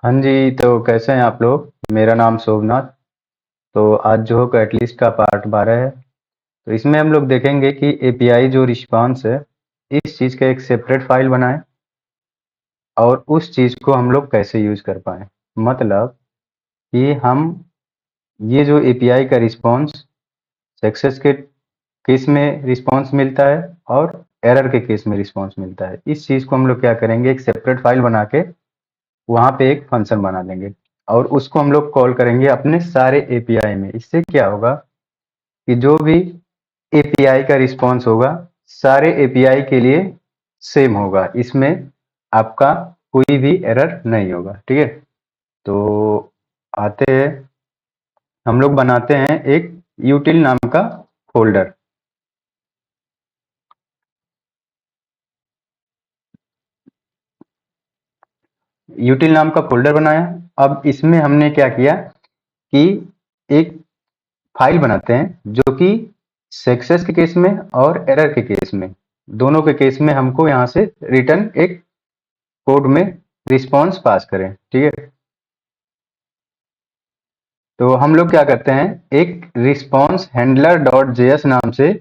हाँ जी, तो कैसे हैं आप लोग? मेरा नाम सोमनाथ। तो आज जो हो कैटलिस्ट का पार्ट 12 है। तो इसमें हम लोग देखेंगे कि एपीआई जो रिस्पॉन्स है, इस चीज़ का एक सेपरेट फाइल बनाएं और उस चीज़ को हम लोग कैसे यूज़ कर पाएँ। मतलब कि हम ये जो एपीआई का रिस्पॉन्स सक्सेस के केस में रिस्पॉन्स मिलता है और एरर के केस में रिस्पॉन्स मिलता है। इस चीज़ को हम लोग क्या करेंगे, एक सेपरेट फाइल बना के वहाँ पे एक फंक्शन बना देंगे और उसको हम लोग कॉल करेंगे अपने सारे एपीआई में। इससे क्या होगा कि जो भी एपीआई का रिस्पॉन्स होगा, सारे एपीआई के लिए सेम होगा। इसमें आपका कोई भी एरर नहीं होगा। ठीक है, तो आते हैं, हम लोग बनाते हैं एक यूटिल नाम का फोल्डर। यूटिल नाम का फोल्डर बनाया। अब इसमें हमने क्या किया कि एक फाइल बनाते हैं जो कि सक्सेस के केस में और एरर के केस में, दोनों के केस में हमको यहाँ से रिटर्न एक कोड में रिस्पॉन्स पास करें। ठीक है, तो हम लोग क्या करते हैं, एक रिस्पॉन्स हैंडलर डॉट जेएस नाम से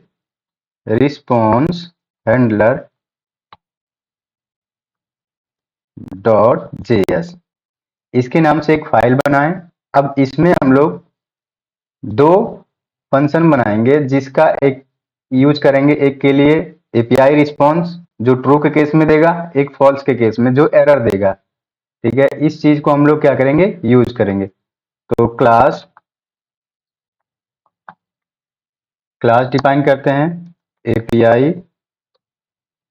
रिस्पॉन्स हैंडलर डॉट जेएस इसके नाम से एक फाइल बनाएं। अब इसमें हम लोग दो फंक्शन बनाएंगे जिसका एक यूज करेंगे, एक के लिए एपीआई रिस्पॉन्स जो ट्रू के केस में देगा, एक फॉल्स के केस में जो एरर देगा। ठीक है, इस चीज को हम लोग क्या करेंगे, यूज करेंगे। तो क्लास क्लास डिफाइन करते हैं एपीआई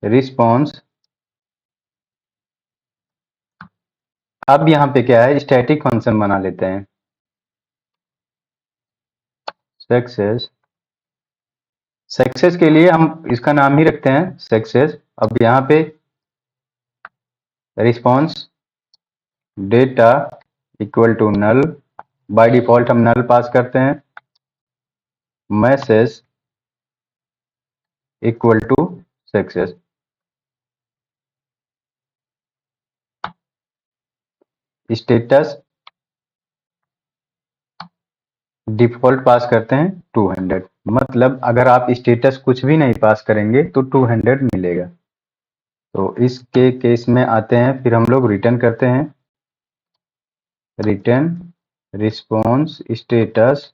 रिस्पॉन्स। अब यहाँ पे क्या है, स्टैटिक फंक्शन बना लेते हैं सक्सेस। सक्सेस के लिए हम इसका नाम ही रखते हैं सक्सेस। अब यहाँ पे response data equal to null, by default हम नल पास करते हैं। Message equal to success. Status default pass करते हैं 200। मतलब अगर आप स्टेटस कुछ भी नहीं पास करेंगे तो 200 मिलेगा। तो इसके केस में आते हैं, फिर हम लोग रिटर्न करते हैं रिटर्न रिस्पॉन्स स्टेटस।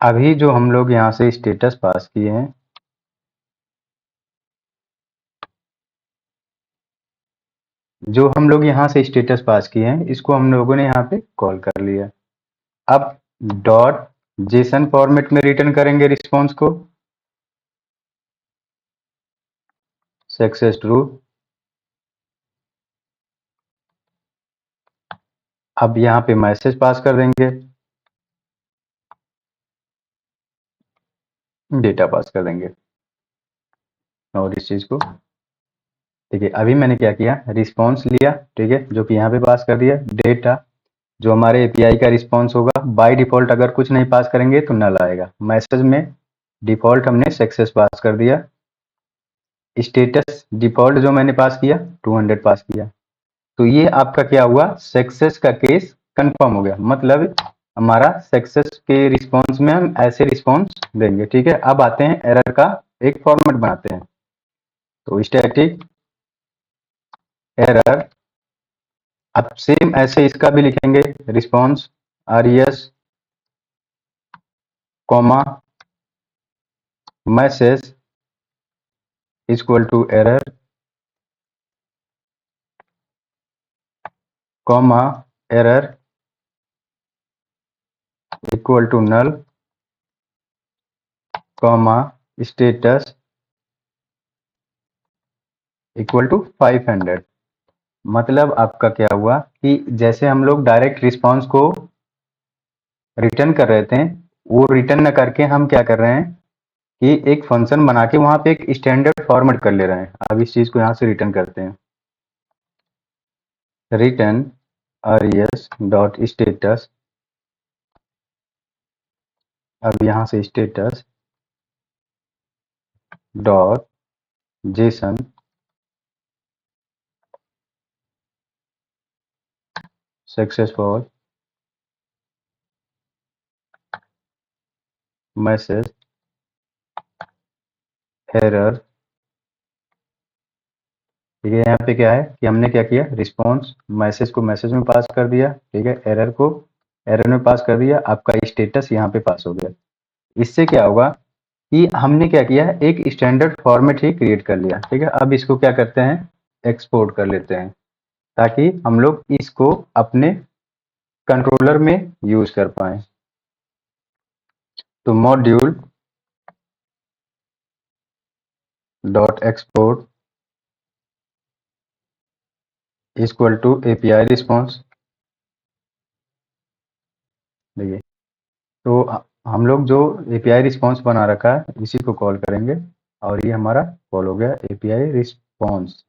अभी जो हम लोग यहाँ से स्टेटस पास किए हैं, जो हम लोग यहाँ से स्टेटस पास किए हैं, इसको हम लोगों ने यहाँ पे कॉल कर लिया। अब डॉट जेसन फॉर्मेट में रिटर्न करेंगे रिस्पॉन्स को सक्सेस ट्रू। अब यहाँ पे मैसेज पास कर देंगे, डेटा पास कर देंगे और इस चीज को, ठीक है। अभी मैंने क्या किया, रिस्पॉन्स लिया, ठीक है, जो कि यहाँ पे पास कर दिया। डेटा जो हमारे एपीआई का रिस्पॉन्स होगा, बाय डिफॉल्ट अगर कुछ नहीं पास करेंगे तो नल आएगा। मैसेज में डिफॉल्ट हमने सक्सेस पास कर दिया। स्टेटस डिफॉल्ट जो मैंने पास किया 200 पास किया। तो ये आपका क्या हुआ, सक्सेस का केस कंफर्म हो गया। मतलब हमारा सक्सेस के रिस्पॉन्स में हम ऐसे रिस्पॉन्स देंगे। ठीक है, अब आते हैं एरर का एक फॉर्मेट बनाते हैं। तो स्टैटिक एरर, अब सेम ऐसे इसका भी लिखेंगे response RES comma message equal to error comma error equal to null comma status equal to 500। मतलब आपका क्या हुआ कि जैसे हम लोग डायरेक्ट रिस्पॉन्स को रिटर्न कर रहे थे, वो रिटर्न न करके हम क्या कर रहे हैं कि एक फंक्शन बना के वहां पे एक स्टैंडर्ड फॉर्मेट कर ले रहे हैं। अब इस चीज को यहां से रिटर्न करते हैं, रिटर्न res डॉट स्टेटस। अब यहां से status dot JSON successful message error. ठीक है, यहाँ पे क्या है कि हमने क्या किया, रिस्पॉन्स मैसेज को मैसेज में पास कर दिया, ठीक है, एरर को एरर में पास कर दिया, आपका स्टेटस यहाँ पे पास हो गया। इससे क्या होगा कि हमने क्या किया है, एक स्टैंडर्ड फॉर्मेट ही क्रिएट कर लिया। ठीक है, अब इसको क्या करते हैं, एक्सपोर्ट कर लेते हैं, ताकि हम लोग इसको अपने कंट्रोलर में यूज कर पाए। तो module dot export equal to API response. देखिए, तो हम लोग जो एपीआई रिस्पॉन्स बना रखा है इसी को कॉल करेंगे, और ये हमारा कॉल हो गया एपीआई रिस्पॉन्स,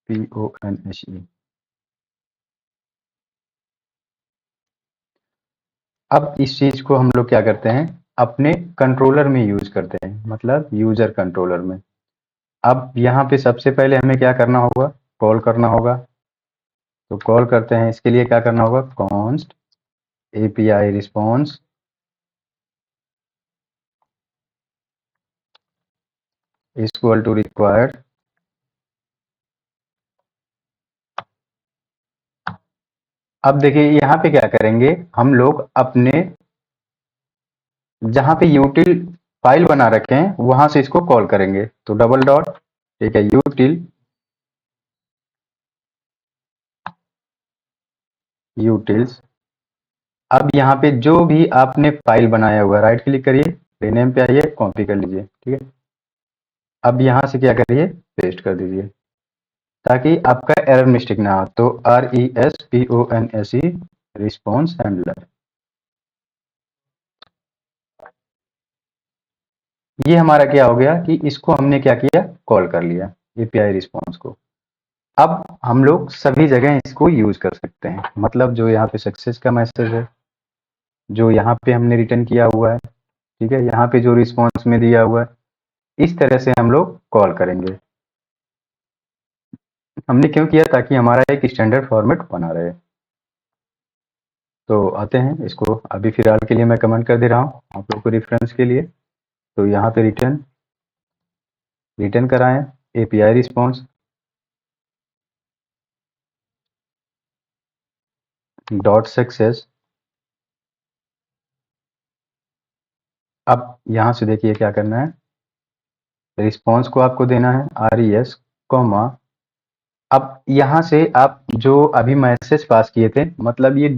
PONSE। अब इस चीज को हम लोग क्या करते हैं, अपने कंट्रोलर में यूज करते हैं, मतलब यूजर कंट्रोलर में। अब यहाँ पे सबसे पहले हमें क्या करना होगा, कॉल करना होगा। तो कॉल करते हैं, इसके लिए क्या करना होगा, const API response equal to required. अब देखिए यहाँ पे क्या करेंगे, हम लोग अपने जहाँ पे यूटिल फाइल बना रखे हैं वहां से इसको कॉल करेंगे। तो डबल डॉट, ठीक है, यूटिल यूटिल्स। अब यहाँ पे जो भी आपने फाइल बनाया हुआ, राइट क्लिक करिए, रीनेम पे आइए, कॉपी कर लीजिए। ठीक है, अब यहाँ से क्या करिए, पेस्ट कर दीजिए, ताकि आपका एरर मिस्टेक ना हो। तो RESPONSE रिस्पॉन्स हैंडलर, ये हमारा क्या हो गया कि इसको हमने क्या किया, कॉल कर लिया एपीआई रिस्पॉन्स को। अब हम लोग सभी जगह इसको यूज कर सकते हैं, मतलब जो यहाँ पे सक्सेस का मैसेज है, जो यहाँ पे हमने रिटर्न किया हुआ है, ठीक है, यहाँ पे जो रिस्पॉन्स में दिया हुआ है, इस तरह से हम लोग कॉल करेंगे। हमने क्यों किया, ताकि हमारा एक स्टैंडर्ड फॉर्मेट बना रहे। तो आते हैं इसको, अभी फिलहाल के लिए मैं कमेंट कर दे रहा हूँ आप लोग को रेफरेंस के लिए। तो यहाँ पे रिटर्न रिटर्न कराएं एपीआई रिस्पॉन्स डॉट सक्सेस। अब यहाँ से देखिए क्या करना है, रिस्पॉन्स को आपको देना है RES कॉमा। अब यहाँ से आप जो अभी मैसेज पास किए थे, मतलब ये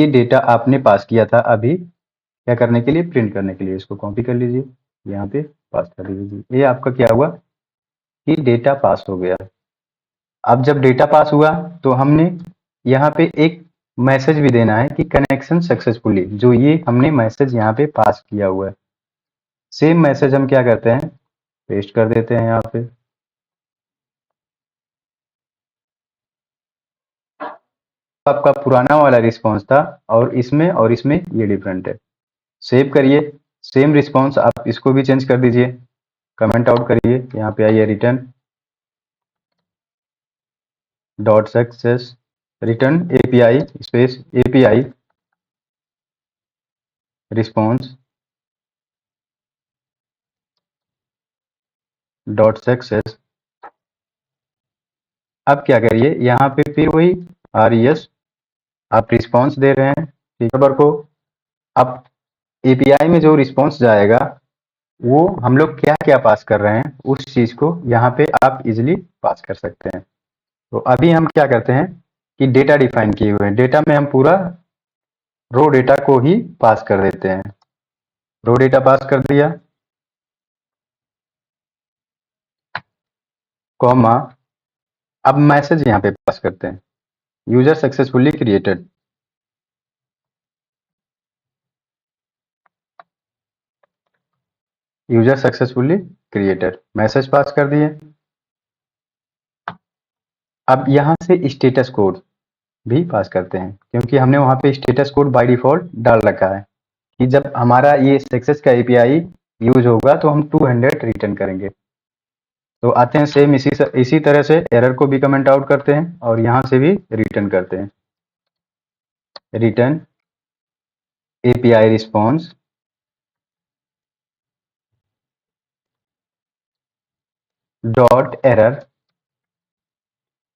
डेटा आपने पास किया था अभी, क्या करने के लिए, प्रिंट करने के लिए। इसको कॉपी कर लीजिए, यहाँ पे पास कर दीजिए। ये आपका क्या हुआ कि डेटा पास हो गया। अब जब डेटा पास हुआ तो हमने यहाँ पे एक मैसेज भी देना है कि कनेक्शन सक्सेसफुली, जो ये हमने मैसेज यहाँ पे पास किया हुआ है, सेम मैसेज हम क्या करते हैं, पेस्ट कर देते हैं यहाँ पे। आपका पुराना वाला रिस्पॉन्स था, और इसमें ये डिफरेंट है। सेव करिए, सेम रिस्पॉन्स आप इसको भी चेंज कर दीजिए, कमेंट आउट करिए, यहाँ पे आइए, return dot success, return API space API response dot success. अब क्या करिए, यहाँ पे फिर वही RES आप रिस्पॉन्स दे रहे हैं, ठीक है, को। अब एपीआई में जो रिस्पॉन्स जाएगा वो हम लोग क्या क्या पास कर रहे हैं, उस चीज को यहाँ पे आप इजिली पास कर सकते हैं। तो अभी हम क्या करते हैं कि डेटा डिफाइन किए हुए हैं, डेटा में हम पूरा रो डेटा को ही पास कर देते हैं। रो डेटा पास कर दिया, कॉमा, अब मैसेज यहाँ पे पास करते हैं, user successfully created. User successfully created message pass कर दिए। अब यहाँ से स्टेटस कोड भी पास करते हैं, क्योंकि हमने वहाँ पे स्टेटस कोड बाय डिफॉल्ट डाल रखा है कि जब हमारा ये सक्सेस का एपीआई यूज होगा तो हम 200 रिटर्न करेंगे। तो आते हैं सेम इसी तरह से एरर को भी कमेंट आउट करते हैं और यहाँ से भी रिटर्न करते हैं, return API response dot error.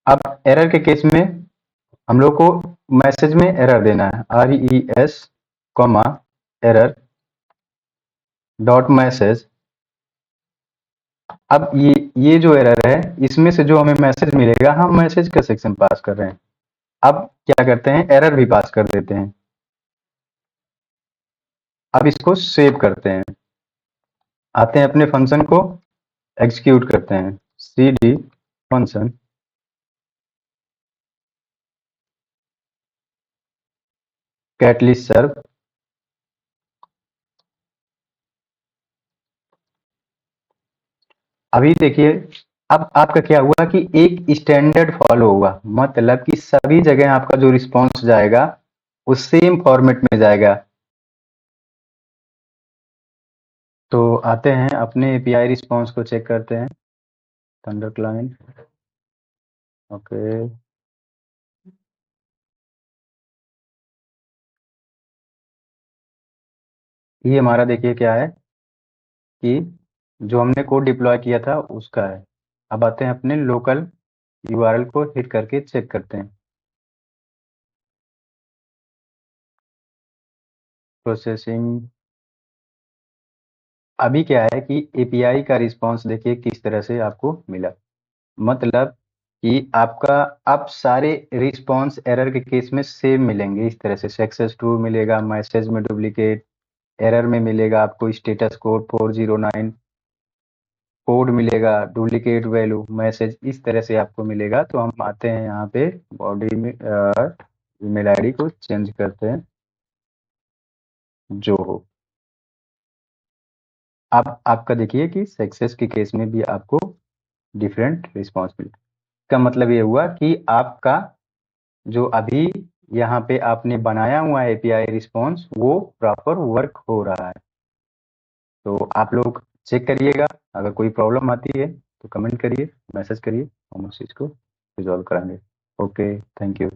अब एरर के केस में हम लोग को मैसेज में एरर देना है, RES comma error dot message. अब ये जो एरर है इसमें से जो हमें मैसेज मिलेगा, हम मैसेज का सेक्शन पास कर रहे हैं। अब क्या करते हैं, एरर भी पास कर देते हैं। अब इसको सेव करते हैं, आते हैं अपने फंक्शन को एग्जीक्यूट करते हैं, cd फंक्शन कैटलिस्ट सर्व। अभी देखिए, अब आपका क्या हुआ कि एक स्टैंडर्ड फॉलो हुआ, मतलब कि सभी जगह आपका जो रिस्पॉन्स जाएगा वो सेम फॉर्मेट में जाएगा। तो आते हैं अपने एपीआई रिस्पॉन्स को चेक करते हैं, थंडर क्लाइंट, ओके। ये हमारा देखिए क्या है कि जो हमने कोड डिप्लॉय किया था उसका है। अब आते हैं अपने लोकल यूआरएल को हिट करके चेक करते हैं, प्रोसेसिंग। अभी क्या है कि एपीआई का रिस्पॉन्स देखिए किस तरह से आपको मिला, मतलब कि आपका अब सारे रिस्पॉन्स एरर के केस में सेम मिलेंगे। इस तरह से सक्सेस ट्रू मिलेगा, मैसेज में डुप्लीकेट, एरर में मिलेगा आपको स्टेटस कोड 409, कोड मिलेगा डुप्लीकेट वैल्यू, मैसेज इस तरह से आपको मिलेगा। तो हम आते हैं यहाँ पे बॉडी में ईमेल आईडी को चेंज करते हैं जो हो। अब आपका देखिए कि सक्सेस के केस में भी आपको डिफरेंट रिस्पॉन्स मिले। इसका मतलब ये हुआ कि आपका जो अभी यहाँ पे आपने बनाया हुआ एपीआई रिस्पॉन्स वो प्रॉपर वर्क हो रहा है। तो आप लोग चेक करिएगा, अगर कोई प्रॉब्लम आती है तो कमेंट करिए, मैसेज करिए, हम उस चीज़ को रिजॉल्व कराएंगे। Okay, thank you.